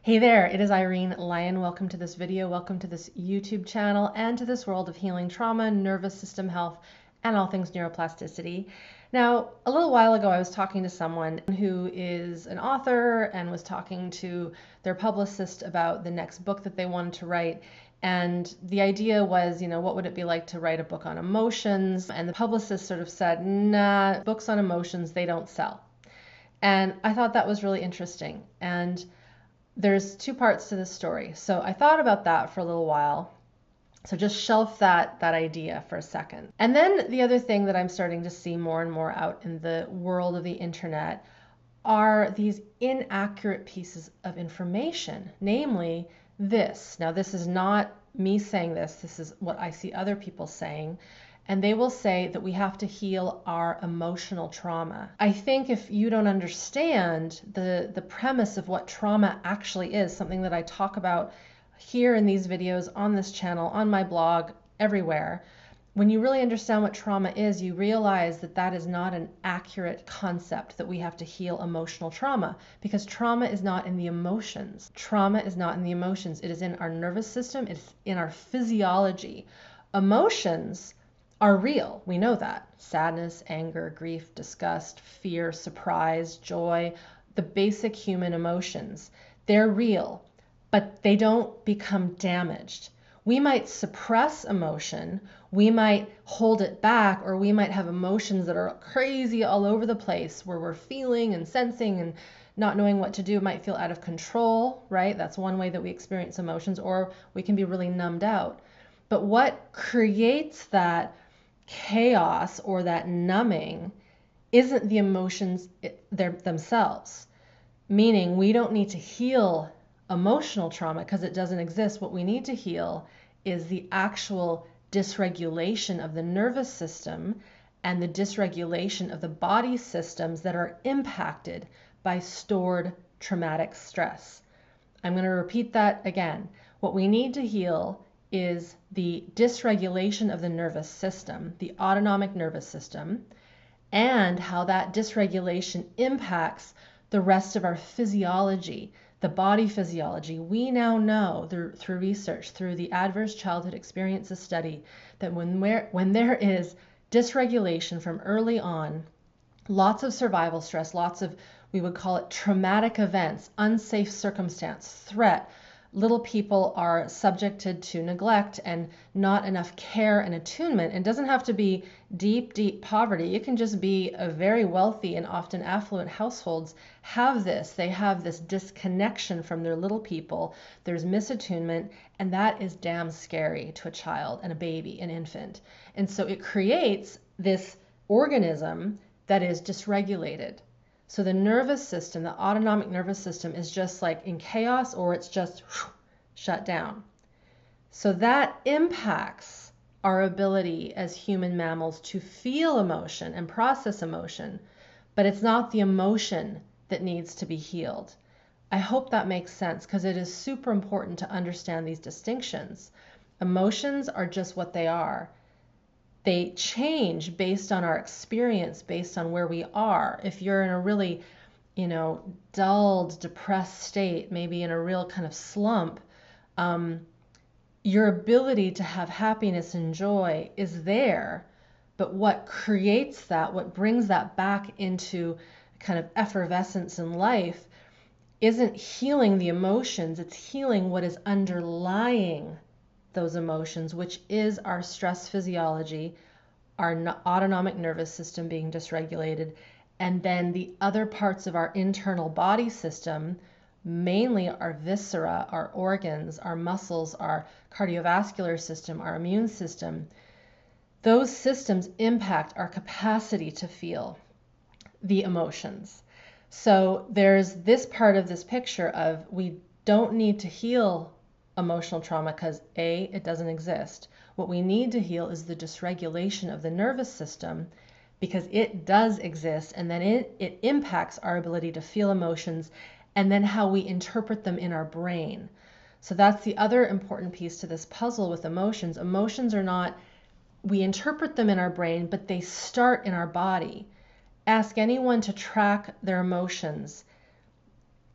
Hey there, it is Irene Lyon. Welcome to this video, welcome to this YouTube channel, and to this world of healing trauma, nervous system health, and all things neuroplasticity. Now, a little while ago, I was talking to someone who is an author and was talking to their publicist about the next book that they wanted to write. And the idea was, what would it be like to write a book on emotions? And the publicist sort of said, nah, books on emotions, they don't sell. And I thought that was really interesting. And there's two parts to this story. So I thought about that for a little while. So just shelf that idea for a second. And then the other thing that I'm starting to see more and more out in the world of the internet are these inaccurate pieces of information, namely this. Now, this is not me saying this. This is what I see other people saying. And they will say that we have to heal our emotional trauma. I think if you don't understand the premise of what trauma actually is, something that I talk about here in these videos, on this channel, on my blog, everywhere, when you really understand what trauma is, you realize that that is not an accurate concept, that we have to heal emotional trauma, because trauma is not in the emotions. Trauma is not in the emotions. It is in our nervous system. It's in our physiology. Emotions are real. We know that. Sadness, anger, grief, disgust, fear, surprise, joy, the basic human emotions. They're real, but they don't become damaged. We might suppress emotion, we might hold it back, or we might have emotions that are crazy all over the place where we're feeling and sensing and not knowing what to do. It might feel out of control, right? That's one way that we experience emotions, or we can be really numbed out. But what creates that chaos or that numbing isn't the emotions themselves. Meaning we don't need to heal emotional trauma because it doesn't exist. What we need to heal is the actual dysregulation of the nervous system and the dysregulation of the body systems that are impacted by stored traumatic stress. I'm going to repeat that again. What we need to heal is the dysregulation of the nervous system, the autonomic nervous system, and how that dysregulation impacts the rest of our physiology, the body physiology. We now know through research, through the adverse childhood experiences study, that when there is dysregulation from early on, lots of survival stress, lots of, we would call it traumatic events, unsafe circumstance, threat, little people are subjected to neglect and not enough care and attunement. It doesn't have to be deep, deep poverty. It can just be a very wealthy and often affluent households have this. They have this disconnection from their little people. There's misattunement, and that is damn scary to a child and a baby, an infant. And so it creates this organism that is dysregulated. So the nervous system, the autonomic nervous system, is just like in chaos, or it's just shut down. So that impacts our ability as human mammals to feel emotion and process emotion, but it's not the emotion that needs to be healed. I hope that makes sense, because it is super important to understand these distinctions. Emotions are just what they are. They change based on our experience, based on where we are. If you're in a really, dulled, depressed state, maybe in a real kind of slump, your ability to have happiness and joy is there. But what creates that, what brings that back into kind of effervescence in life, isn't healing the emotions. It's healing what is underlying those emotions, which is our stress physiology, our autonomic nervous system being dysregulated, and then the other parts of our internal body system, mainly our viscera, our organs, our muscles, our cardiovascular system, our immune system. Those systems impact our capacity to feel the emotions. So there's this part of this picture of we don't need to heal emotional trauma because A, it doesn't exist. What we need to heal is the dysregulation of the nervous system, because it does exist, and then it impacts our ability to feel emotions and then how we interpret them in our brain. So that's the other important piece to this puzzle with emotions. Emotions are not, we interpret them in our brain, but they start in our body. Ask anyone to track their emotions.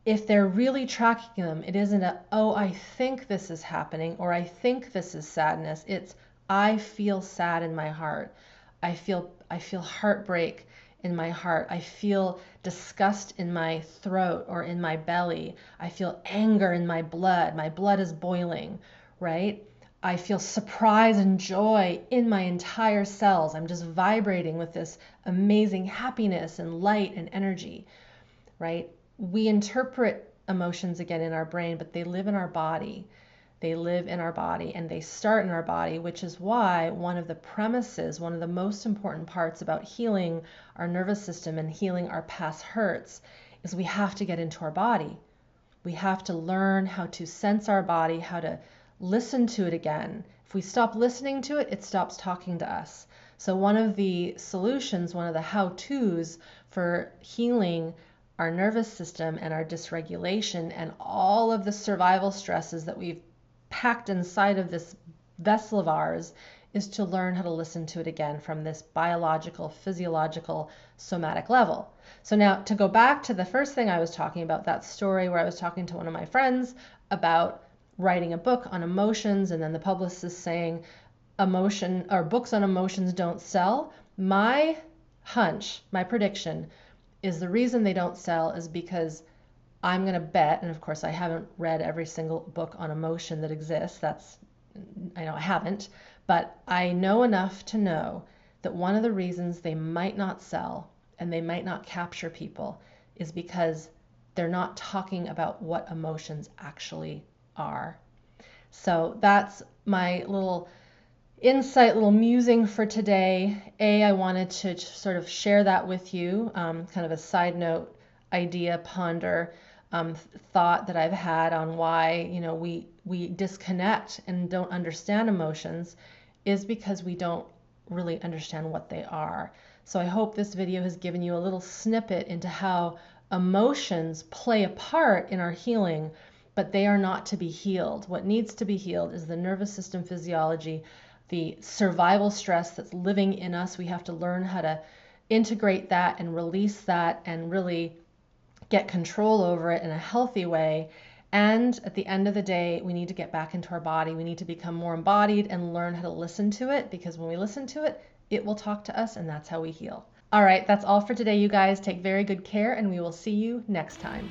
if they're really tracking them, it isn't a, oh, I think this is happening, or I think this is sadness. It's, I feel sad in my heart. I feel heartbreak in my heart. I feel disgust in my throat or in my belly. I feel anger in my blood. My blood is boiling, right? I feel surprise and joy in my entire cells. I'm just vibrating with this amazing happiness and light and energy, right? We interpret emotions again in our brain, but they live in our body. They live in our body and they start in our body, which is why one of the premises, one of the most important parts about healing our nervous system and healing our past hurts is we have to get into our body. We have to learn how to sense our body, how to listen to it again. If we stop listening to it, it stops talking to us. So one of the solutions, one of the how-tos for healing our nervous system and our dysregulation and all of the survival stresses that we've packed inside of this vessel of ours is to learn how to listen to it again from this biological, physiological, somatic level. So now to go back to the first thing I was talking about, that story where I was talking to one of my friends about writing a book on emotions and then the publicist saying emotion or books on emotions don't sell. My hunch, my prediction is the reason they don't sell is because I'm going to bet, and of course I haven't read every single book on emotion that exists. I know I haven't, but I know enough to know that one of the reasons they might not sell and they might not capture people is because they're not talking about what emotions actually are. So that's my little insight, little musing for today. I wanted to sort of share that with you, kind of a side note, idea, ponder, thought that I've had on why, we disconnect and don't understand emotions is because we don't really understand what they are. So I hope this video has given you a little snippet into how emotions play a part in our healing, but they are not to be healed. What needs to be healed is the nervous system physiology, the survival stress that's living in us. We have to learn how to integrate that and release that and really get control over it in a healthy way. And at the end of the day, we need to get back into our body. We need to become more embodied and learn how to listen to it, because when we listen to it, it will talk to us, and that's how we heal. All right, that's all for today, you guys. Take very good care, and we will see you next time.